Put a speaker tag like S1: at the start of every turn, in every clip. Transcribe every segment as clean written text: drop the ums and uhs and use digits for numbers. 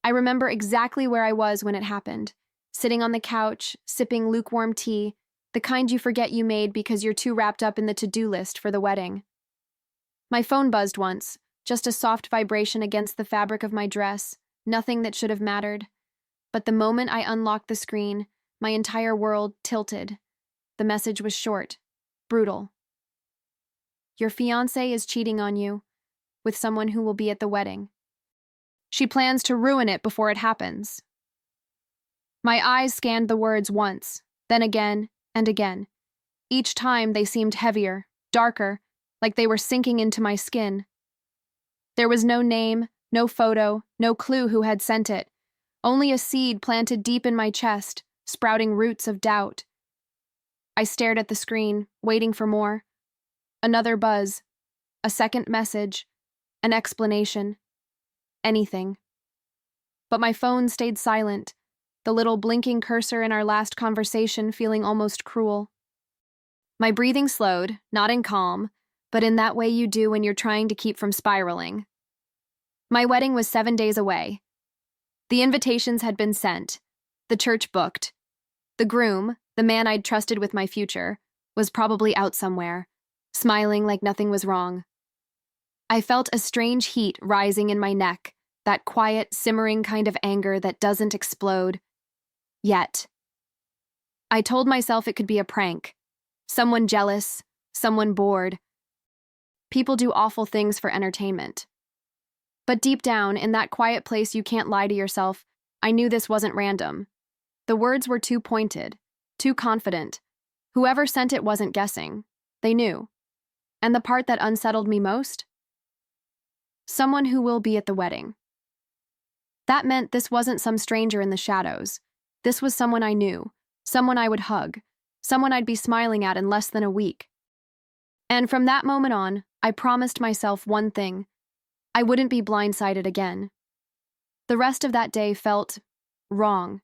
S1: I remember exactly where I was when it happened, sitting on the couch, sipping lukewarm tea, the kind you forget you made because you're too wrapped up in the to-do list for the wedding. My phone buzzed once, just a soft vibration against the fabric of my dress, nothing that should have mattered. But the moment I unlocked the screen, my entire world tilted. The message was short, brutal. Your fiancé is cheating on you with someone who will be at the wedding. She plans to ruin it before it happens. My eyes scanned the words once, then again and again. Each time they seemed heavier, darker, like they were sinking into my skin. There was no name, no photo, no clue who had sent it. Only a seed planted deep in my chest, sprouting roots of doubt. I stared at the screen, waiting for more. Another buzz, a second message, an explanation, anything. But my phone stayed silent, the little blinking cursor in our last conversation feeling almost cruel. My breathing slowed, not in calm, but in that way you do when you're trying to keep from spiraling. My wedding was 7 days away. The invitations had been sent, the church booked. The groom, the man I'd trusted with my future, was probably out somewhere, smiling like nothing was wrong. I felt a strange heat rising in my neck, that quiet, simmering kind of anger that doesn't explode. Yet. I told myself it could be a prank. Someone jealous, someone bored. People do awful things for entertainment. But deep down, in that quiet place you can't lie to yourself, I knew this wasn't random. The words were too pointed, too confident. Whoever sent it wasn't guessing. They knew. And the part that unsettled me most? Someone who will be at the wedding. That meant this wasn't some stranger in the shadows. This was someone I knew, someone I would hug, someone I'd be smiling at in less than a week. And from that moment on, I promised myself one thing. I wouldn't be blindsided again. The rest of that day felt wrong.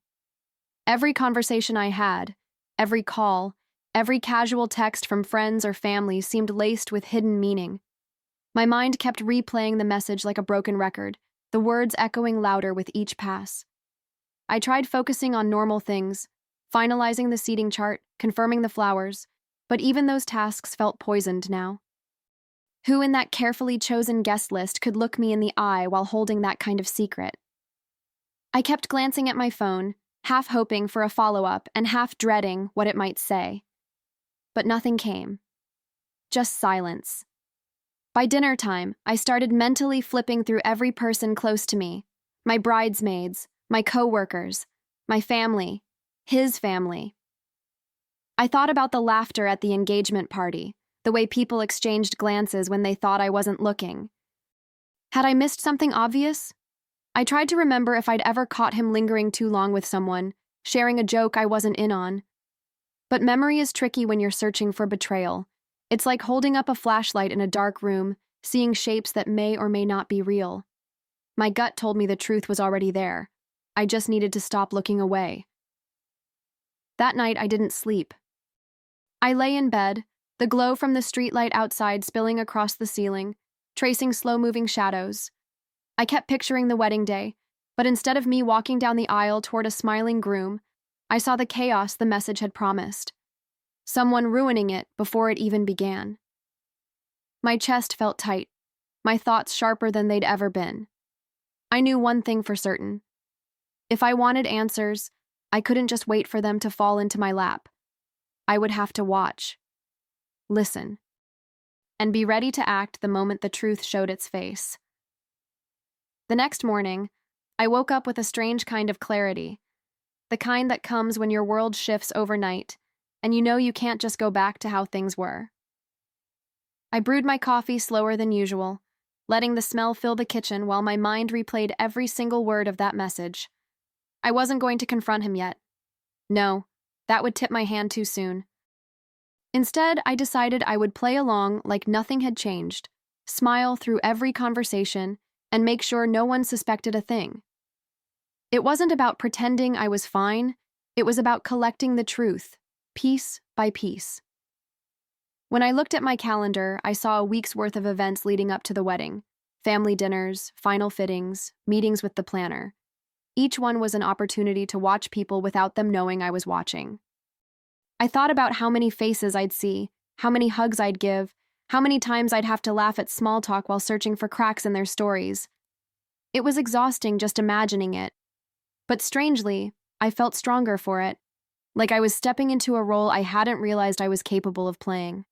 S1: Every conversation I had, every call, every casual text from friends or family seemed laced with hidden meaning. My mind kept replaying the message like a broken record, the words echoing louder with each pass. I tried focusing on normal things, finalizing the seating chart, confirming the flowers, but even those tasks felt poisoned now. Who in that carefully chosen guest list could look me in the eye while holding that kind of secret? I kept glancing at my phone, half hoping for a follow-up and half dreading what it might say. But nothing came. Just silence. By dinner time, I started mentally flipping through every person close to me. My bridesmaids, my co-workers, my family, his family. I thought about the laughter at the engagement party, the way people exchanged glances when they thought I wasn't looking. Had I missed something obvious? I tried to remember if I'd ever caught him lingering too long with someone, sharing a joke I wasn't in on. But memory is tricky when you're searching for betrayal. It's like holding up a flashlight in a dark room, seeing shapes that may or may not be real. My gut told me the truth was already there. I just needed to stop looking away. That night, I didn't sleep. I lay in bed, the glow from the streetlight outside spilling across the ceiling, tracing slow-moving shadows. I kept picturing the wedding day, but instead of me walking down the aisle toward a smiling groom, I saw the chaos the message had promised. Someone ruining it before it even began. My chest felt tight, my thoughts sharper than they'd ever been. I knew one thing for certain. If I wanted answers, I couldn't just wait for them to fall into my lap. I would have to watch, listen, and be ready to act the moment the truth showed its face. The next morning, I woke up with a strange kind of clarity, the kind that comes when your world shifts overnight, and you know you can't just go back to how things were. I brewed my coffee slower than usual, letting the smell fill the kitchen while my mind replayed every single word of that message. I wasn't going to confront him yet. No, that would tip my hand too soon. Instead, I decided I would play along like nothing had changed, smile through every conversation, and make sure no one suspected a thing. It wasn't about pretending I was fine, it was about collecting the truth, piece by piece. When I looked at my calendar, I saw a week's worth of events leading up to the wedding: family dinners, final fittings, meetings with the planner. Each one was an opportunity to watch people without them knowing I was watching. I thought about how many faces I'd see, how many hugs I'd give, how many times I'd have to laugh at small talk while searching for cracks in their stories. It was exhausting just imagining it. But strangely, I felt stronger for it, like I was stepping into a role I hadn't realized I was capable of playing.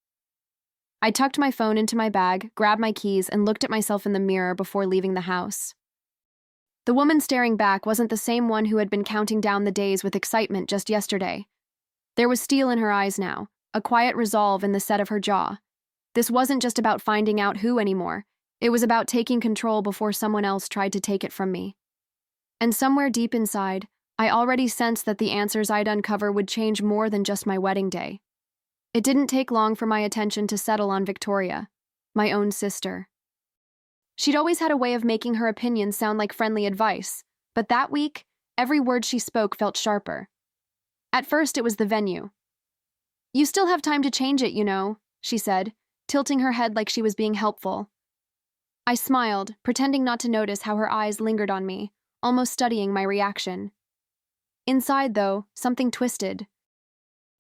S1: I tucked my phone into my bag, grabbed my keys, and looked at myself in the mirror before leaving the house. The woman staring back wasn't the same one who had been counting down the days with excitement just yesterday. There was steel in her eyes now, a quiet resolve in the set of her jaw. This wasn't just about finding out who anymore. It was about taking control before someone else tried to take it from me. And somewhere deep inside, I already sensed that the answers I'd uncover would change more than just my wedding day. It didn't take long for my attention to settle on Victoria, my own sister. She'd always had a way of making her opinions sound like friendly advice, but that week, every word she spoke felt sharper. At first, it was the venue. "You still have time to change it, you know," she said, tilting her head like she was being helpful. I smiled, pretending not to notice how her eyes lingered on me, almost studying my reaction. Inside, though, something twisted.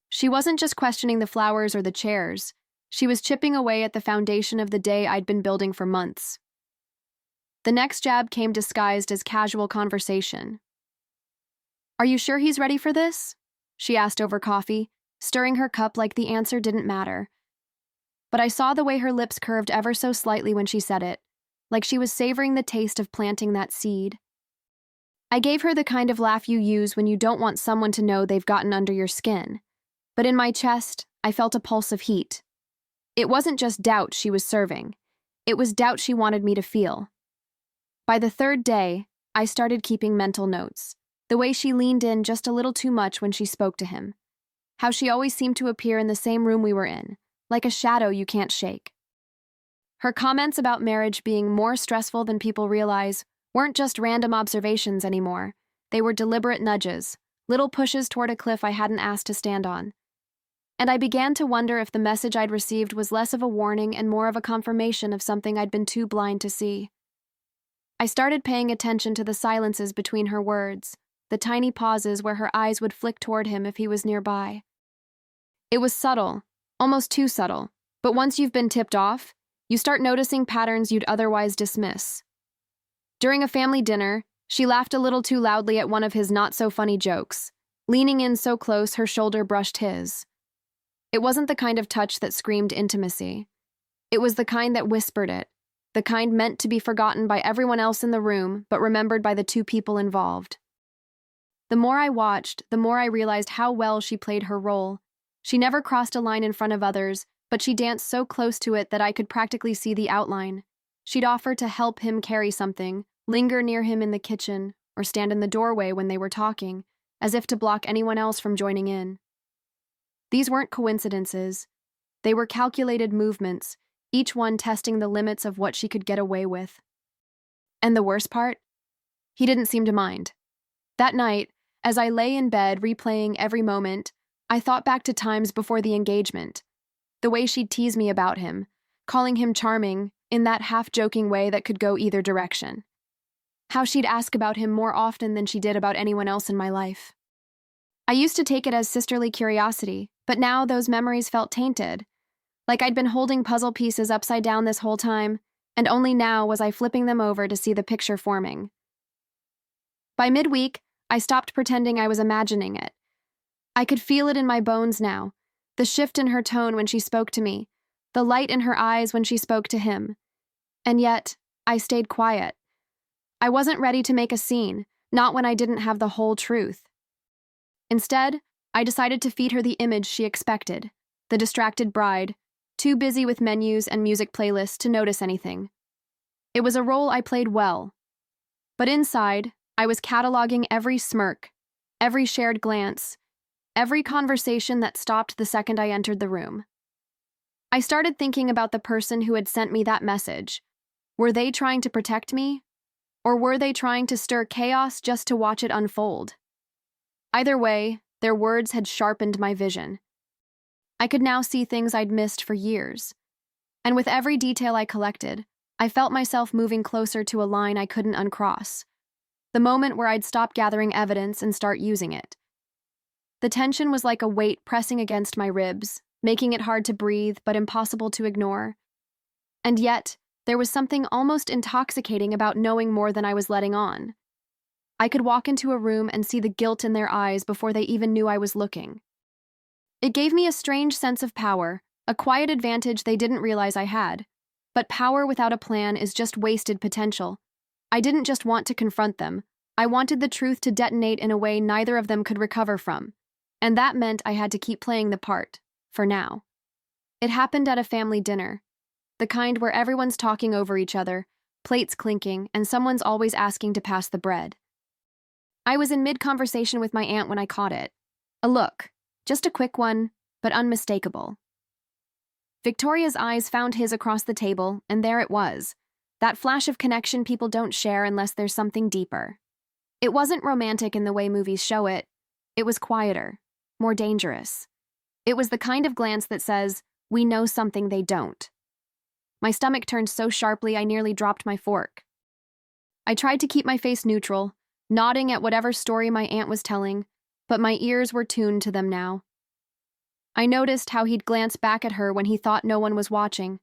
S1: She wasn't just questioning the flowers or the chairs. She was chipping away at the foundation of the day I'd been building for months. The next jab came disguised as casual conversation. "Are you sure he's ready for this?" she asked over coffee, stirring her cup like the answer didn't matter. But I saw the way her lips curved ever so slightly when she said it, like she was savoring the taste of planting that seed. I gave her the kind of laugh you use when you don't want someone to know they've gotten under your skin. But in my chest, I felt a pulse of heat. It wasn't just doubt she was serving. It was doubt she wanted me to feel. By the third day, I started keeping mental notes. The way she leaned in just a little too much when she spoke to him. How she always seemed to appear in the same room we were in, like a shadow you can't shake. Her comments about marriage being more stressful than people realize weren't just random observations anymore. They were deliberate nudges, little pushes toward a cliff I hadn't asked to stand on. And I began to wonder if the message I'd received was less of a warning and more of a confirmation of something I'd been too blind to see. I started paying attention to the silences between her words, the tiny pauses where her eyes would flick toward him if he was nearby. It was subtle, almost too subtle, but once you've been tipped off, you start noticing patterns you'd otherwise dismiss. During a family dinner, she laughed a little too loudly at one of his not-so-funny jokes, leaning in so close her shoulder brushed his. It wasn't the kind of touch that screamed intimacy. It was the kind that whispered it, the kind meant to be forgotten by everyone else in the room but remembered by the two people involved. The more I watched, the more I realized how well she played her role. She never crossed a line in front of others, but she danced so close to it that I could practically see the outline. She'd offer to help him carry something, linger near him in the kitchen, or stand in the doorway when they were talking, as if to block anyone else from joining in. These weren't coincidences. They were calculated movements, each one testing the limits of what she could get away with. And the worst part? He didn't seem to mind. That night, as I lay in bed replaying every moment, I thought back to times before the engagement. The way she'd tease me about him, calling him charming in that half-joking way that could go either direction. How she'd ask about him more often than she did about anyone else in my life. I used to take it as sisterly curiosity, but now those memories felt tainted. Like I'd been holding puzzle pieces upside down this whole time, and only now was I flipping them over to see the picture forming. By midweek, I stopped pretending I was imagining it. I could feel it in my bones now, the shift in her tone when she spoke to me, the light in her eyes when she spoke to him. And yet, I stayed quiet. I wasn't ready to make a scene, not when I didn't have the whole truth. Instead, I decided to feed her the image she expected, the distracted bride, too busy with menus and music playlists to notice anything. It was a role I played well. But inside, I was cataloging every smirk, every shared glance, every conversation that stopped the second I entered the room. I started thinking about the person who had sent me that message. Were they trying to protect me? Or were they trying to stir chaos just to watch it unfold? Either way, their words had sharpened my vision. I could now see things I'd missed for years. And with every detail I collected, I felt myself moving closer to a line I couldn't uncross. the moment where I'd stop gathering evidence and start using it. The tension was like a weight pressing against my ribs, making it hard to breathe but impossible to ignore. And yet, there was something almost intoxicating about knowing more than I was letting on. I could walk into a room and see the guilt in their eyes before they even knew I was looking. It gave me a strange sense of power, a quiet advantage they didn't realize I had. But power without a plan is just wasted potential. I didn't just want to confront them. I wanted the truth to detonate in a way neither of them could recover from. And that meant I had to keep playing the part, for now. It happened at a family dinner, the kind where everyone's talking over each other, plates clinking, and someone's always asking to pass the bread. I was in mid-conversation with my aunt when I caught it. A look, just a quick one, but unmistakable. Victoria's eyes found his across the table, and there it was. That flash of connection people don't share unless there's something deeper. It wasn't romantic in the way movies show it. It was quieter, more dangerous. It was the kind of glance that says, we know something they don't. My stomach turned so sharply I nearly dropped my fork. I tried to keep my face neutral, nodding at whatever story my aunt was telling, but my ears were tuned to them now. I noticed how he'd glance back at her when he thought no one was watching.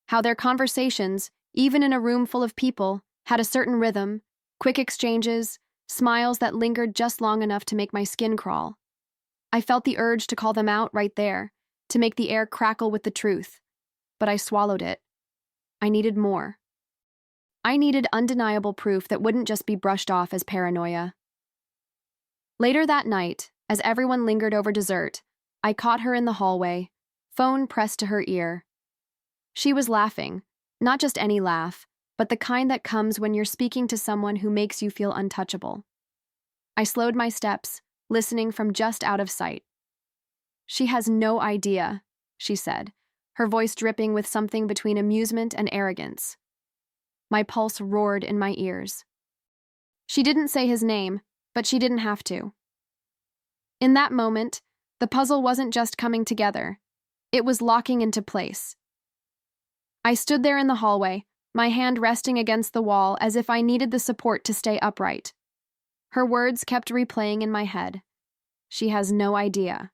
S1: How their conversations, even in a room full of people, had a certain rhythm, quick exchanges, smiles that lingered just long enough to make my skin crawl. I felt the urge to call them out right there, to make the air crackle with the truth. But I swallowed it. I needed more. I needed undeniable proof that wouldn't just be brushed off as paranoia. Later that night, as everyone lingered over dessert, I caught her in the hallway, phone pressed to her ear. She was laughing, not just any laugh, but the kind that comes when you're speaking to someone who makes you feel untouchable. I slowed my steps, listening from just out of sight. She has no idea, she said, her voice dripping with something between amusement and arrogance. My pulse roared in my ears. She didn't say his name, but she didn't have to. In that moment, the puzzle wasn't just coming together. It was locking into place. I stood there in the hallway, my hand resting against the wall as if I needed the support to stay upright. Her words kept replaying in my head. She has no idea.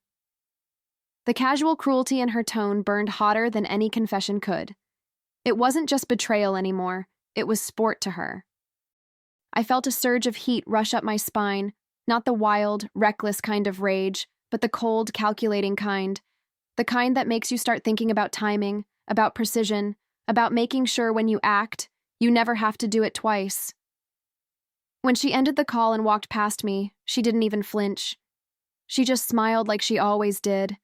S1: The casual cruelty in her tone burned hotter than any confession could. It wasn't just betrayal anymore, it was sport to her. I felt a surge of heat rush up my spine, not the wild, reckless kind of rage, but the cold, calculating kind. The kind that makes you start thinking about timing, about precision, about making sure when you act, you never have to do it twice. When she ended the call and walked past me, she didn't even flinch. She just smiled like she always did.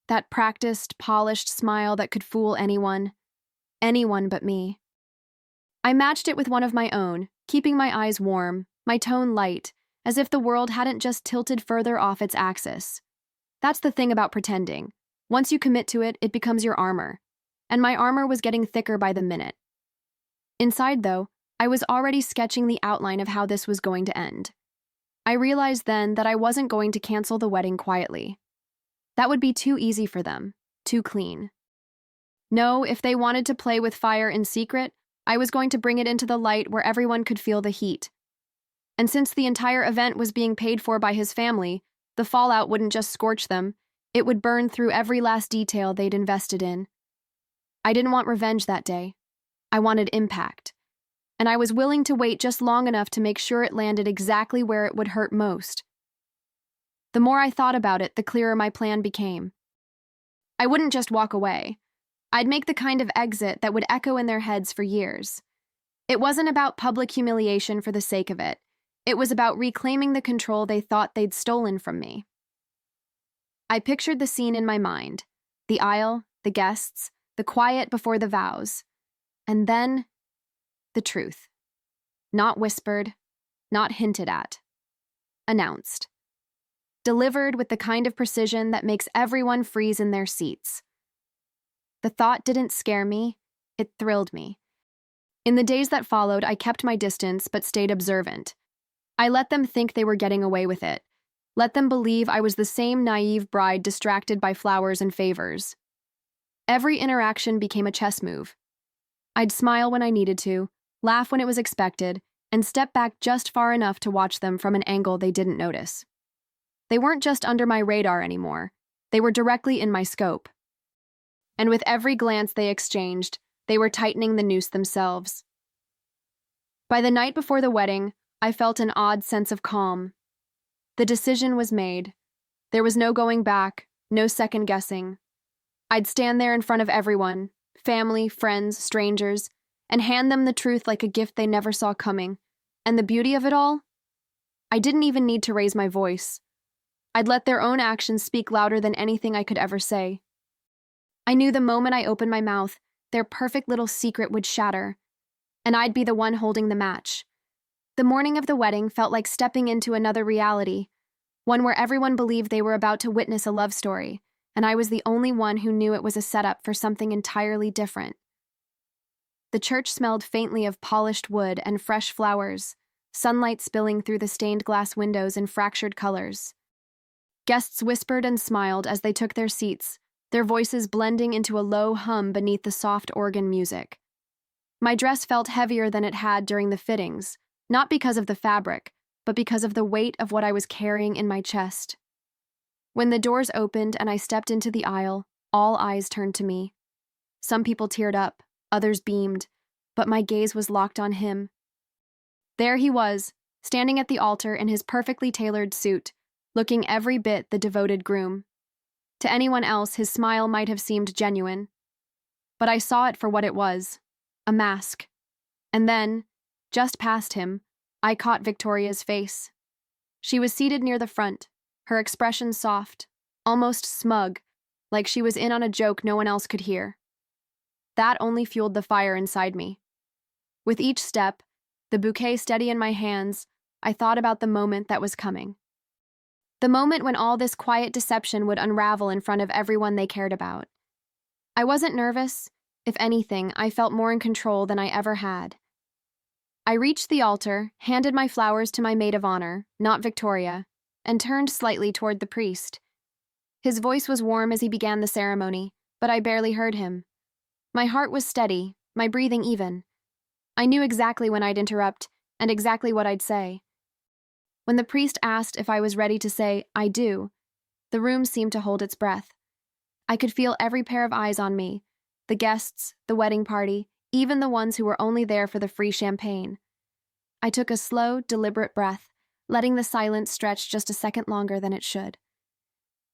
S1: That practiced, polished smile that could fool anyone. Anyone but me. I matched it with one of my own, keeping my eyes warm, my tone light, as if the world hadn't just tilted further off its axis. That's the thing about pretending. Once you commit to it, it becomes your armor. And my armor was getting thicker by the minute. Inside, though, I was already sketching the outline of how this was going to end. I realized then that I wasn't going to cancel the wedding quietly. That would be too easy for them, too clean. No, if they wanted to play with fire in secret, I was going to bring it into the light where everyone could feel the heat. And since the entire event was being paid for by his family, the fallout wouldn't just scorch them, it would burn through every last detail they'd invested in. I didn't want revenge that day. I wanted impact. And I was willing to wait just long enough to make sure it landed exactly where it would hurt most. The more I thought about it, the clearer my plan became. I wouldn't just walk away. I'd make the kind of exit that would echo in their heads for years. It wasn't about public humiliation for the sake of it. It was about reclaiming the control they thought they'd stolen from me. I pictured the scene in my mind. The aisle, the guests, the quiet before the vows. And then, the truth. Not whispered, not hinted at. Announced. Delivered with the kind of precision that makes everyone freeze in their seats. The thought didn't scare me, it thrilled me. In the days that followed, I kept my distance but stayed observant. I let them think they were getting away with it. Let them believe I was the same naive bride distracted by flowers and favors. Every interaction became a chess move. I'd smile when I needed to, laugh when it was expected, and stepped back just far enough to watch them from an angle they didn't notice. They weren't just under my radar anymore, they were directly in my scope. And with every glance they exchanged, they were tightening the noose themselves. By the night before the wedding, I felt an odd sense of calm. The decision was made. There was no going back, no second guessing. I'd stand there in front of everyone, family, friends, strangers, and hand them the truth like a gift they never saw coming. And the beauty of it all? I didn't even need to raise my voice. I'd let their own actions speak louder than anything I could ever say. I knew the moment I opened my mouth, their perfect little secret would shatter, and I'd be the one holding the match. The morning of the wedding felt like stepping into another reality, one where everyone believed they were about to witness a love story, and I was the only one who knew it was a setup for something entirely different. The church smelled faintly of polished wood and fresh flowers, sunlight spilling through the stained glass windows in fractured colors. Guests whispered and smiled as they took their seats, their voices blending into a low hum beneath the soft organ music. My dress felt heavier than it had during the fittings, not because of the fabric, but because of the weight of what I was carrying in my chest. When the doors opened and I stepped into the aisle, all eyes turned to me. Some people teared up, others beamed, but my gaze was locked on him. There he was, standing at the altar in his perfectly tailored suit, looking every bit the devoted groom. To anyone else, his smile might have seemed genuine, but I saw it for what it was, a mask. And then, just past him, I caught Victoria's face. She was seated near the front, her expression soft, almost smug, like she was in on a joke no one else could hear. That only fueled the fire inside me. With each step, the bouquet steady in my hands, I thought about the moment that was coming. The moment when all this quiet deception would unravel in front of everyone they cared about. I wasn't nervous. If anything, I felt more in control than I ever had. I reached the altar, handed my flowers to my maid of honor, not Victoria, and turned slightly toward the priest. His voice was warm as he began the ceremony, but I barely heard him. My heart was steady, my breathing even. I knew exactly when I'd interrupt, and exactly what I'd say. When the priest asked if I was ready to say, "I do," the room seemed to hold its breath. I could feel every pair of eyes on me, the guests, the wedding party, even the ones who were only there for the free champagne. I took a slow, deliberate breath, letting the silence stretch just a second longer than it should.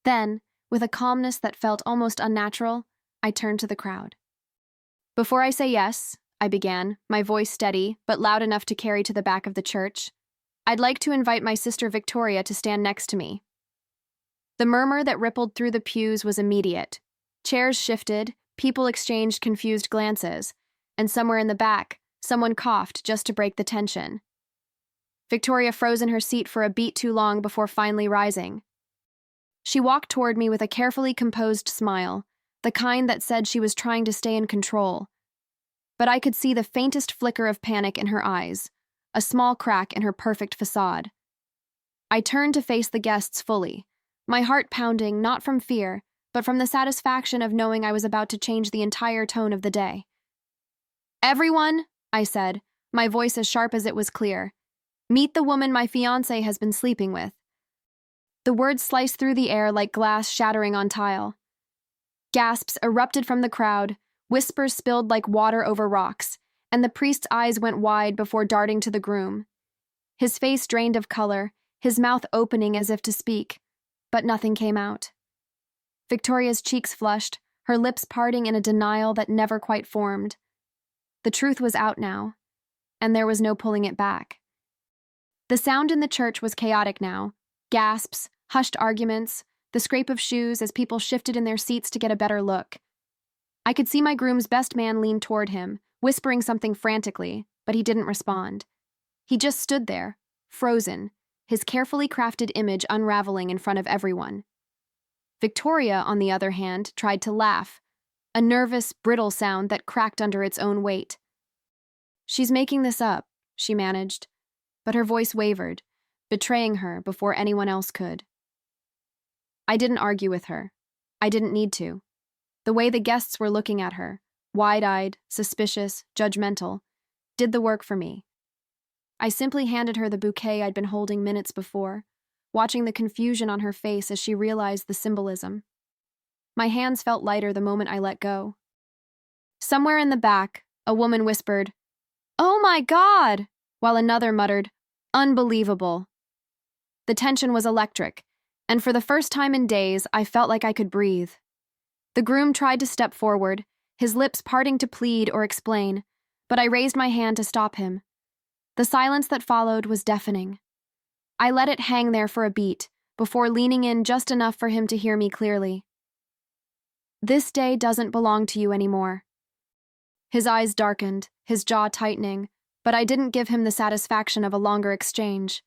S1: Then, with a calmness that felt almost unnatural, I turned to the crowd. "Before I say yes," I began, my voice steady, but loud enough to carry to the back of the church, "I'd like to invite my sister Victoria to stand next to me." The murmur that rippled through the pews was immediate. Chairs shifted, people exchanged confused glances, and somewhere in the back, someone coughed just to break the tension. Victoria froze in her seat for a beat too long before finally rising. She walked toward me with a carefully composed smile, the kind that said she was trying to stay in control. But I could see the faintest flicker of panic in her eyes, a small crack in her perfect facade. I turned to face the guests fully, my heart pounding not from fear, but from the satisfaction of knowing I was about to change the entire tone of the day. "Everyone," I said, my voice as sharp as it was clear, "meet the woman my fiancé has been sleeping with." The words sliced through the air like glass shattering on tile. Gasps erupted from the crowd, whispers spilled like water over rocks, and the priest's eyes went wide before darting to the groom. His face drained of color, his mouth opening as if to speak, but nothing came out. Victoria's cheeks flushed, her lips parting in a denial that never quite formed. The truth was out now, and there was no pulling it back. The sound in the church was chaotic now. Gasps, hushed arguments, the scrape of shoes as people shifted in their seats to get a better look. I could see my groom's best man lean toward him, whispering something frantically, but he didn't respond. He just stood there, frozen, his carefully crafted image unraveling in front of everyone. Victoria, on the other hand, tried to laugh, a nervous, brittle sound that cracked under its own weight. "She's making this up," she managed, but her voice wavered, betraying her before anyone else could. I didn't argue with her. I didn't need to. The way the guests were looking at her, wide-eyed, suspicious, judgmental, did the work for me. I simply handed her the bouquet I'd been holding minutes before, watching the confusion on her face as she realized the symbolism. My hands felt lighter the moment I let go. Somewhere in the back, a woman whispered, "Oh my God!" while another muttered, "Unbelievable." The tension was electric, and for the first time in days, I felt like I could breathe. The groom tried to step forward, his lips parting to plead or explain, but I raised my hand to stop him. The silence that followed was deafening. I let it hang there for a beat, before leaning in just enough for him to hear me clearly. "This day doesn't belong to you anymore." His eyes darkened, his jaw tightening, but I didn't give him the satisfaction of a longer exchange.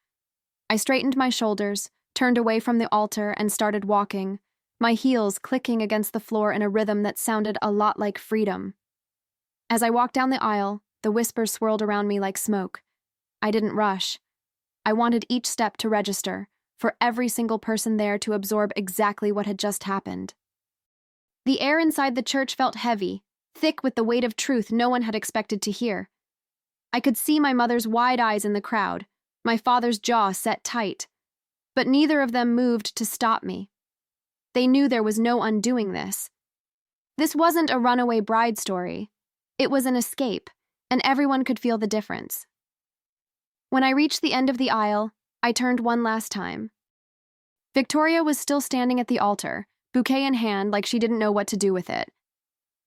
S1: I straightened my shoulders, turned away from the altar, and started walking, my heels clicking against the floor in a rhythm that sounded a lot like freedom. As I walked down the aisle, the whispers swirled around me like smoke. I didn't rush. I wanted each step to register, for every single person there to absorb exactly what had just happened. The air inside the church felt heavy, thick with the weight of truth no one had expected to hear. I could see my mother's wide eyes in the crowd, my father's jaw set tight, but neither of them moved to stop me. They knew there was no undoing this. This wasn't a runaway bride story. It was an escape, and everyone could feel the difference. When I reached the end of the aisle, I turned one last time. Victoria was still standing at the altar, bouquet in hand like she didn't know what to do with it.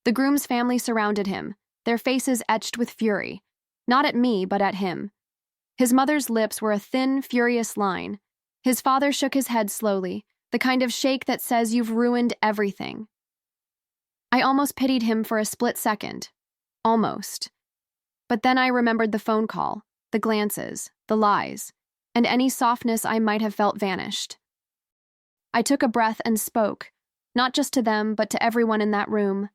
S1: The groom's family surrounded him, their faces etched with fury, not at me, but at him. His mother's lips were a thin, furious line. His father shook his head slowly, the kind of shake that says you've ruined everything. I almost pitied him for a split second. Almost. But then I remembered the phone call, the glances, the lies, and any softness I might have felt vanished. I took a breath and spoke, not just to them, but to everyone in that room.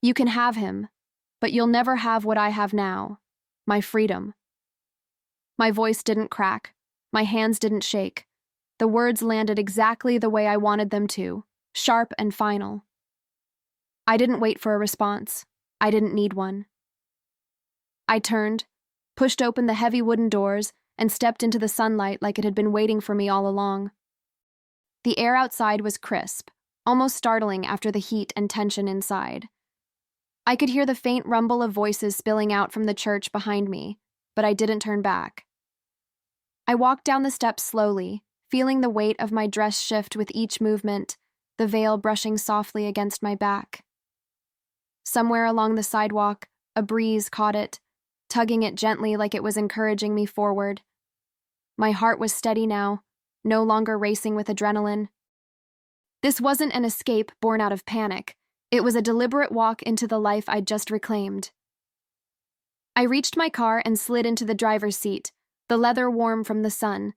S1: "You can have him, but you'll never have what I have now, my freedom." My voice didn't crack, my hands didn't shake. The words landed exactly the way I wanted them to, sharp and final. I didn't wait for a response. I didn't need one. I turned, pushed open the heavy wooden doors, and stepped into the sunlight like it had been waiting for me all along. The air outside was crisp, almost startling after the heat and tension inside. I could hear the faint rumble of voices spilling out from the church behind me, but I didn't turn back. I walked down the steps slowly, feeling the weight of my dress shift with each movement, the veil brushing softly against my back. Somewhere along the sidewalk, a breeze caught it, tugging it gently like it was encouraging me forward. My heart was steady now, no longer racing with adrenaline. This wasn't an escape born out of panic. It was a deliberate walk into the life I'd just reclaimed. I reached my car and slid into the driver's seat, the leather warm from the sun.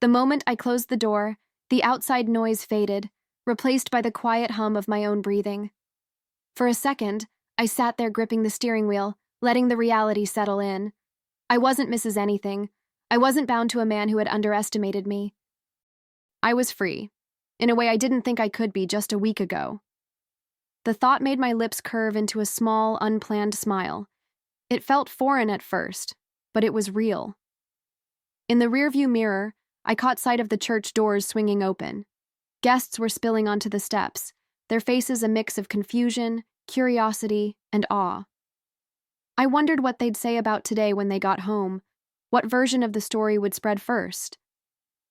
S1: The moment I closed the door, the outside noise faded, replaced by the quiet hum of my own breathing. For a second, I sat there gripping the steering wheel, letting the reality settle in. I wasn't Mrs. Anything. I wasn't bound to a man who had underestimated me. I was free, in a way I didn't think I could be just a week ago. The thought made my lips curve into a small, unplanned smile. It felt foreign at first, but it was real. In the rearview mirror, I caught sight of the church doors swinging open. Guests were spilling onto the steps, their faces a mix of confusion, curiosity, and awe. I wondered what they'd say about today when they got home, what version of the story would spread first.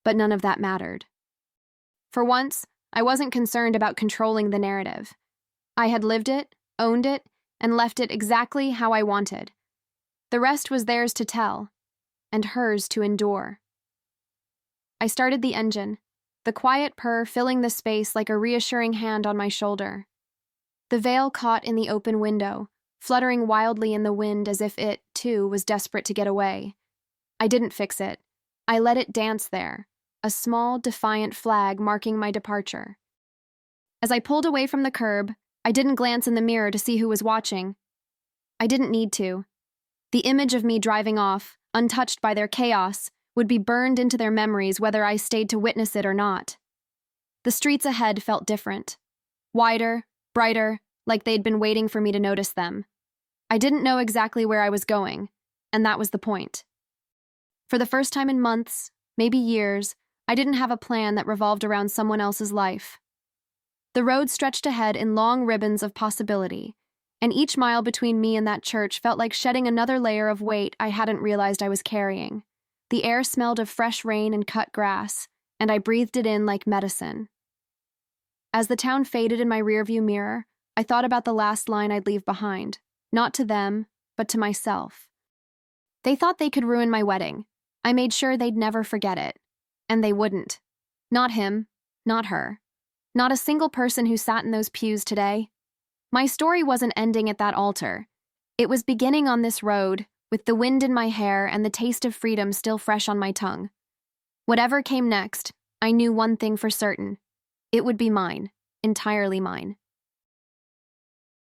S1: But none of that mattered. For once, I wasn't concerned about controlling the narrative. I had lived it, owned it, and left it exactly how I wanted. The rest was theirs to tell, and hers to endure. I started the engine, the quiet purr filling the space like a reassuring hand on my shoulder. The veil caught in the open window, fluttering wildly in the wind as if it, too, was desperate to get away. I didn't fix it. I let it dance there, a small, defiant flag marking my departure. As I pulled away from the curb, I didn't glance in the mirror to see who was watching. I didn't need to. The image of me driving off, untouched by their chaos, would be burned into their memories whether I stayed to witness it or not. The streets ahead felt different. Wider, brighter, like they'd been waiting for me to notice them. I didn't know exactly where I was going, and that was the point. For the first time in months, maybe years, I didn't have a plan that revolved around someone else's life. The road stretched ahead in long ribbons of possibility, and each mile between me and that church felt like shedding another layer of weight I hadn't realized I was carrying. The air smelled of fresh rain and cut grass, and I breathed it in like medicine. As the town faded in my rearview mirror, I thought about the last line I'd leave behind, not to them, but to myself. They thought they could ruin my wedding. I made sure they'd never forget it. And they wouldn't. Not him, not her. Not a single person who sat in those pews today. My story wasn't ending at that altar. It was beginning on this road, with the wind in my hair and the taste of freedom still fresh on my tongue. Whatever came next, I knew one thing for certain. It would be mine, entirely mine.